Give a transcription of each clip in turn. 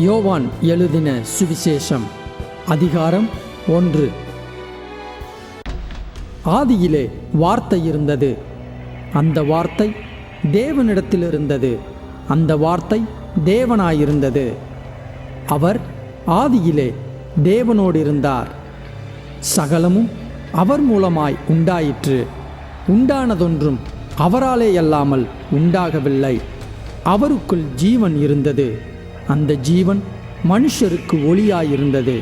யோவான் எழுதின சுவிசேஷம் அதிகாரம் 1. ஆதியிலே வார்த்தை இருந்தது, அந்த வார்த்தை தேவனிடத்தில் இருந்தது, அந்த வார்த்தை தேவனாயிருந்தது. அவர் ஆதியிலே தேவனோடு இருந்தார். சகலமும் அவர் மூலமாய் உண்டாயிற்று. உண்டானதொன்றும் அவராலே அல்லாமல் உண்டாகவில்லை. அவருக்குள் ஜீவன் இருந்தது, அந்த ஜீவன் மனுஷருக்கு ஒளியாயிருந்தது.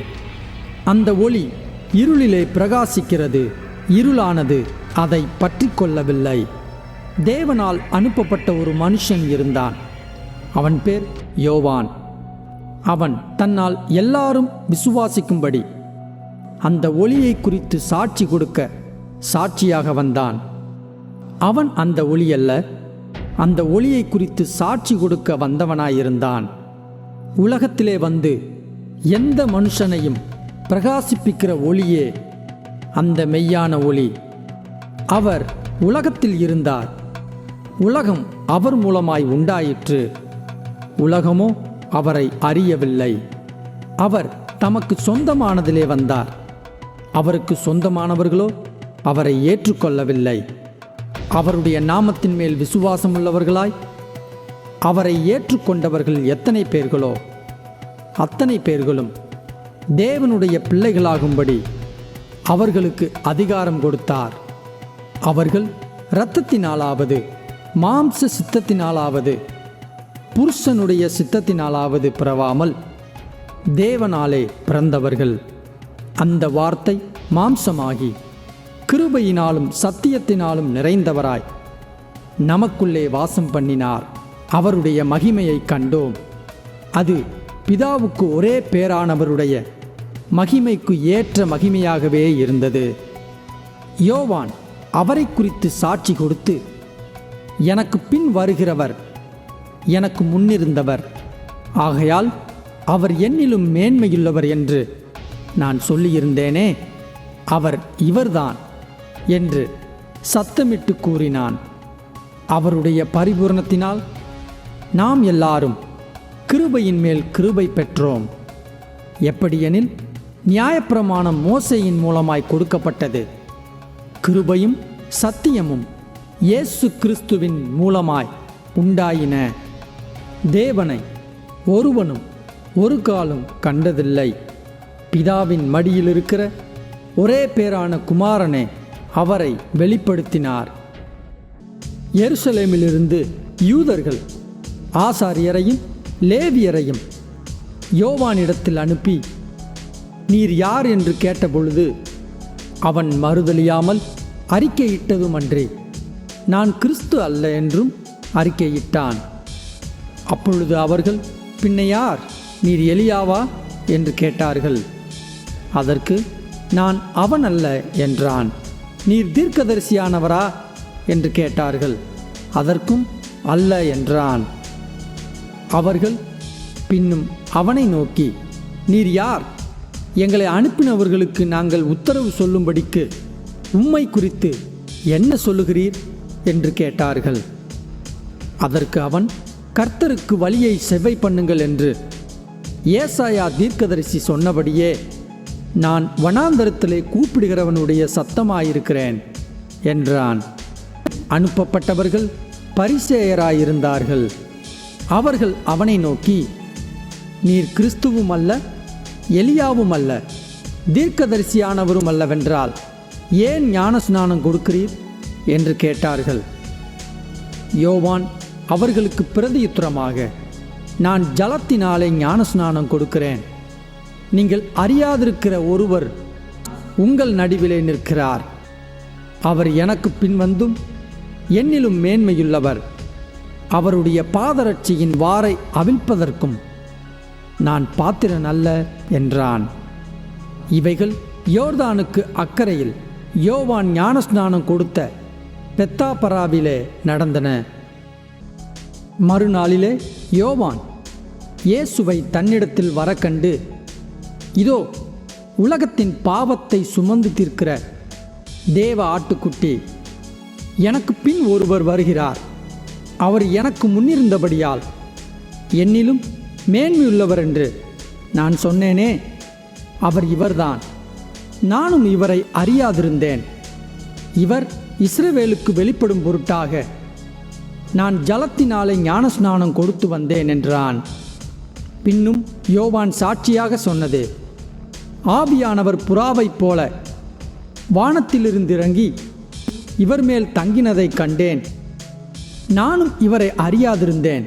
அந்த ஒளி இருளிலே பிரகாசிக்கிறது, இருளானது அதை பற்றி கொள்ளவில்லை. தேவனால் அனுப்பப்பட்ட ஒரு மனுஷன் இருந்தான். அவன் பேர் யோவான். அவன் தன்னால் எல்லாரும் விசுவாசிக்கும்படி அந்த ஒளியை குறித்து சாட்சி கொடுக்க சாட்சியாக வந்தான். அவன் அந்த ஒளி அல்ல, அந்த ஒளியை குறித்து சாட்சி கொடுக்க வந்தவனாயிருந்தான். உலகத்திலே வந்து எந்த மனுஷனையும் பிரகாசிப்பிக்கிற ஒளியே அந்த மெய்யான ஒளி. அவர் உலகத்தில் இருந்தார், உலகம் அவர் மூலமாய் உண்டாயிற்று, உலகமோ அவரை அறியவில்லை. அவர் தமக்கு சொந்தமானதிலே வந்தார், அவருக்கு சொந்தமானவர்களோ அவரை ஏற்றுக்கொள்ளவில்லை. அவருடைய நாமத்தின் மேல் விசுவாசமுள்ளவர்களாய் அவரை ஏற்றுக்கொண்டவர்கள் எத்தனை பேர்களோ அத்தனை பேர்களும் தேவனுடைய பிள்ளைகளாகும்படி அவர்களுக்கு அதிகாரம் கொடுத்தார். அவர்கள் இரத்தத்தினாலாவது மாம்ச சித்தத்தினாலாவது புருஷனுடைய சித்தத்தினாலாவது பிறவாமல் தேவனாலே பிறந்தவர்கள். அந்த வார்த்தை மாம்சமாகி கிருபையினாலும் சத்தியத்தினாலும் நிறைந்தவராய் நமக்குள்ளே வாசம் பண்ணினார். அவருடைய மகிமையை கண்டோம். அது பிதாவுக்கு ஒரே பேரானவருடைய மகிமைக்கு ஏற்ற மகிமையாகவே இருந்தது. யோவான் அவரை குறித்து சாட்சி கொடுத்து, எனக்கு பின் வருகிறவர் எனக்கு முன்னிருந்தவர், ஆகையால் அவர் என்னிலும் மேன்மையுள்ளவர் என்று நான் சொல்லியிருந்தேனே, அவர் இவர்தான் என்று சத்தமிட்டு கூறினான். அவருடைய பரிபூரணத்தினால் நாம் எல்லாரும் கிருபையின் மேல் கிருபை பெற்றோம். எப்படியெனில் நியாயப்பிரமாணம் மோசேயின் மூலமாய் கொடுக்கப்பட்டது, கிருபையும் சத்தியமும் இயேசு கிறிஸ்துவின் மூலமாய் உண்டாயின. தேவனை ஒருவனும் ஒரு காலும் கண்டதில்லை. பிதாவின் மடியில் இருக்கிற ஒரே பேரான குமாரனே அவரை வெளிப்படுத்தினார். எருசலேமிலிருந்து யூதர்கள் ஆசாரியரையும் லேவியரையும் யோவானிடத்தில் அனுப்பி, நீர் யார் என்று கேட்டபொழுது அவன் மறுதலியாமல் அறிக்கையிட்டதுமன்றி நான் கிறிஸ்து அல்ல என்றும் அறிக்கையிட்டான். அப்பொழுது அவர்கள், பின்ன யார், நீர் எலியாவா என்று கேட்டார்கள். அதற்கு நான் அவன் அல்ல என்றான். நீர் தீர்க்கதரிசியானவரா என்று கேட்டார்கள். அதற்கும் அல்ல என்றான். அவர்கள் பின்னும் அவனை நோக்கி, நீர் யார், எங்களை அனுப்பினவர்களுக்கு நாங்கள் உத்தரவு சொல்லும்படிக்கு உம்மை குறித்து என்ன சொல்லுகிறீர் என்று கேட்டார்கள். அதற்கு அவன், கர்த்தருக்கு வழியை செவ்வை பண்ணுங்கள் என்று ஏசாயா தீர்க்கதரிசி சொன்னபடியே நான் வனாந்தரத்திலே கூப்பிடுகிறவனுடைய சத்தமாயிருக்கிறேன் என்றான். அனுப்பப்பட்டவர்கள் பரிசேயராயிருந்தார்கள். அவர்கள் அவனை நோக்கி, நீர் கிறிஸ்துவும் அல்ல, எலியாவும் அல்ல, தீர்க்கதரிசியானவரும் அல்லவென்றால் ஏன் ஞானஸ்நானம் கொடுக்கிறீர் என்று கேட்டார்கள். யோவான் அவர்களுக்கு பிரதியுத்தரமாக, நான் ஜலத்தினாலே ஞானஸ்நானம் கொடுக்கிறேன், நீங்கள் அறியாதிருக்கிற ஒருவர் உங்கள் நடுவிலே நிற்கிறார். அவர் எனக்கு பின்வந்தும் என்னிலும் மேன்மையுள்ளவர், அவருடைய பாதரட்சியின் வாரை அவிழ்ப்பதற்கும் நான் பாத்திரன் அல்ல என்றான். இவைகள் யோர்தானுக்கு அக்கறையில் யோவான் ஞானஸ்நானம் கொடுத்த பெத்தாபராவிலே நடந்தன. மறுநாளிலே யோவான் இயேசுவை தன்னிடத்தில் வர கண்டு, இதோ உலகத்தின் பாவத்தை சுமந்து தீர்க்கிற தேவ ஆட்டுக்குட்டி, எனக்கு பின் ஒருவர் வருகிறார், அவர் எனக்கு முன்னிருந்தபடியால் என்னிலும் மேன்மையுள்ளவர் என்று நான் சொன்னேனே, அவர் இவர்தான். நானும் இவரை அறியாதிருந்தேன். இவர் இஸ்ரவேலுக்கு வெளிப்படும் பொருட்டாக நான் ஜலத்தினாலே ஞானஸ்நானம் கொடுத்து வந்தேன் என்றான். பின்னும் யோவான் சாட்சியாக சொன்னது, ஆவியானவர் புறாவைப் போல வானத்திலிருந்து இறங்கி இவர் மேல் தங்கினதைக் கண்டேன். நானும் இவரை அறியாதிருந்தேன்.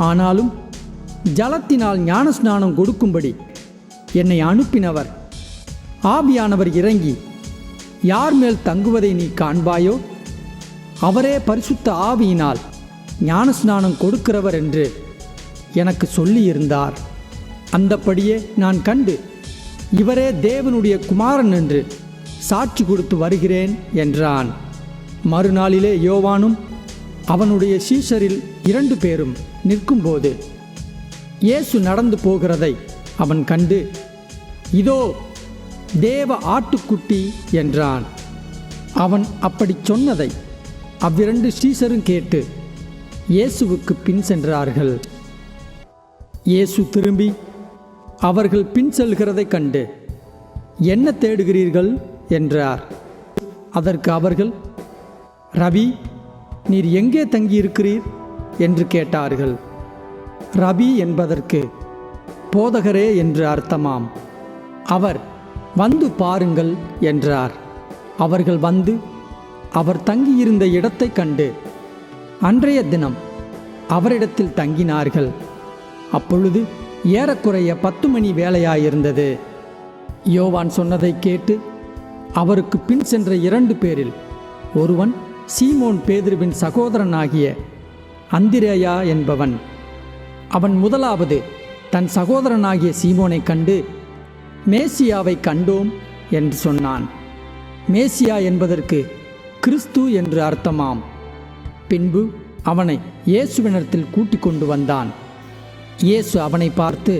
ஆனாலும் ஜலத்தினால் ஞானஸ்நானம் கொடுக்கும்படி என்னை அனுப்பினவர் ஆவியானவர் இறங்கி யார் மேல் தங்குவதை நீ காண்பாயோ அவரே பரிசுத்த ஆவியினால் ஞானஸ்நானம் கொடுக்கிறவர் என்று எனக்கு சொல்லியிருந்தார். அந்தப்படியே நான் கண்டு இவரே தேவனுடைய குமாரன் என்று சாட்சி கொடுத்து வருகிறேன் என்றான். மறுநாளிலே யோவானும் அவனுடைய சீஷரில் 2 பேரும் நிற்கும்போது இயேசு நடந்து போகிறதை அவன் கண்டு, இதோ தேவ ஆட்டுக்குட்டி என்றான். அவன் அப்படி சொன்னதை அவ்விரண்டு சீஷரும் கேட்டு இயேசுவுக்கு பின் சென்றார்கள். இயேசு திரும்பி அவர்கள் பின் செல்கிறதைக் கண்டு, என்ன தேடுகிறீர்கள் என்றார். அதற்கு அவர்கள், ரபி, நீர் எங்கே தங்கியிருக்கிறீர் என்று கேட்டார்கள். ரபி என்பதற்கு போதகரே என்று அர்த்தமாம். அவர், வந்து பாருங்கள் என்றார். அவர்கள் வந்து அவர் தங்கியிருந்த இடத்தைக் கண்டு அன்றைய தினம் அவரிடத்தில் தங்கினார்கள். அப்பொழுது ஏறக்குறைய 10 மணி வேளையாயிருந்தது. யோவான் சொன்னதை கேட்டு அவருக்கு பின் சென்ற 2 பேரில் ஒருவன் சீமோன் பேதுருவின் சகோதரனாகிய அந்திரேயா என்பவன். அவன் முதலாவது தன் சகோதரனாகிய சீமோனை கண்டு, மேசியாவை கண்டோம் என்று சொன்னான். மேசியா என்பதற்கு கிறிஸ்து என்று அர்த்தமாம். பின்பு அவனை இயேசுவினிடத்தில் கூட்டிக் கொண்டு வந்தான். இயேசு அவனை பார்த்து,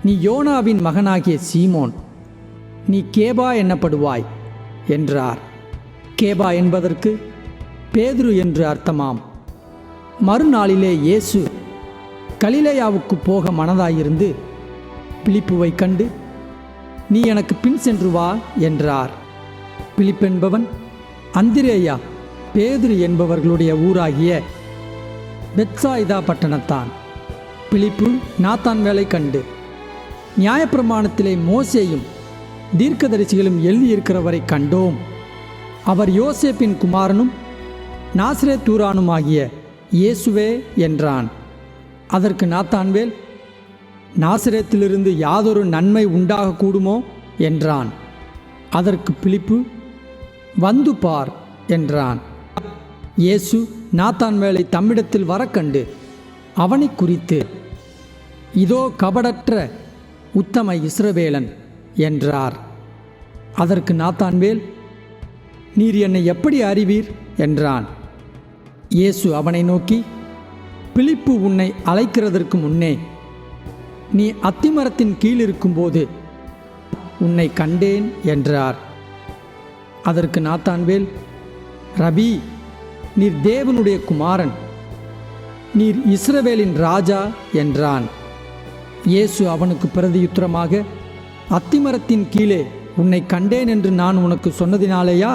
நீ யோனாவின் மகனாகிய சீமோன், நீ கேபா என்னப்படுவாய் என்றார். கேபா என்பதற்கு பேதுரு என்று அர்த்தமாம். மறுநாளிலே இயேசு கலிலேயாவுக்கு போக மனதாயிருந்து பிலிப்புவை கண்டு, நீ எனக்கு பின் சென்று வா என்றார். பிலிப் என்பவன் அந்திரேயா பேதுரு என்பவர்களுடைய ஊராகிய பெத்சாயிதா பட்டணத்தான். பிலிப்பு நாத்தான்வேலை கண்டு, நியாயப்பிரமாணத்திலே மோசேயும் தீர்க்கதரிசிகளும் எழுதியிருக்கிறவரை கண்டோம். அவர் யோசேப்பின் குமாரனும் நாசரேத்தூரானுமாகிய இயேசுவே என்றான். அதற்கு நாத்தான்வேல், நாசரேத்திலிருந்து யாதொரு நன்மை உண்டாகக்கூடுமோ என்றான். அதற்கு பிலிப்பு, வந்து பார் என்றான். இயேசு நாத்தான்வேலை தம்மிடத்தில் வரக்கண்டு அவனை குறித்து, இதோ கபடற்ற உத்தம இஸ்ரவேலன் என்றார். அதற்கு நாத்தான்வேல், நீர் என்னை எப்படி அறிவீர் என்றான். இயேசு அவனை நோக்கி, பிலிப்பு உன்னை அழைக்கிறதற்கு முன்னே நீ அத்திமரத்தின் கீழ் இருக்கும்போது உன்னை கண்டேன் என்றார். அதற்கு நாத்தான்வேல், ரபி, நீர் தேவனுடைய குமாரன், நீர் இஸ்ரவேலின் ராஜா என்றான். இயேசு அவனுக்கு பிரதியுத்தரமாக, அத்திமரத்தின் கீழே உன்னை கண்டேன் என்று நான் உனக்கு சொன்னதினாலேயா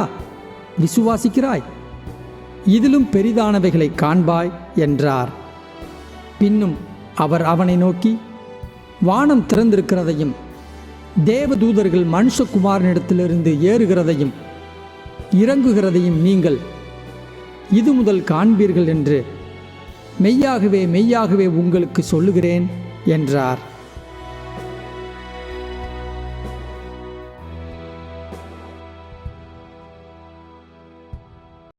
விசுவாசிக்கிறாய்? இதிலும் பெரிதானவைகளை காண்பாய் என்றார். பின்னும் அவர் அவனை நோக்கி, வானம் திறந்திருக்கிறதையும் தேவதூதர்கள் மனுஷகுமாரனிடத்திலிருந்து ஏறுகிறதையும் இறங்குகிறதையும் நீங்கள் இது முதல் காண்பீர்கள் என்று மெய்யாகவே மெய்யாகவே உங்களுக்கு சொல்லுகிறேன் என்றார்.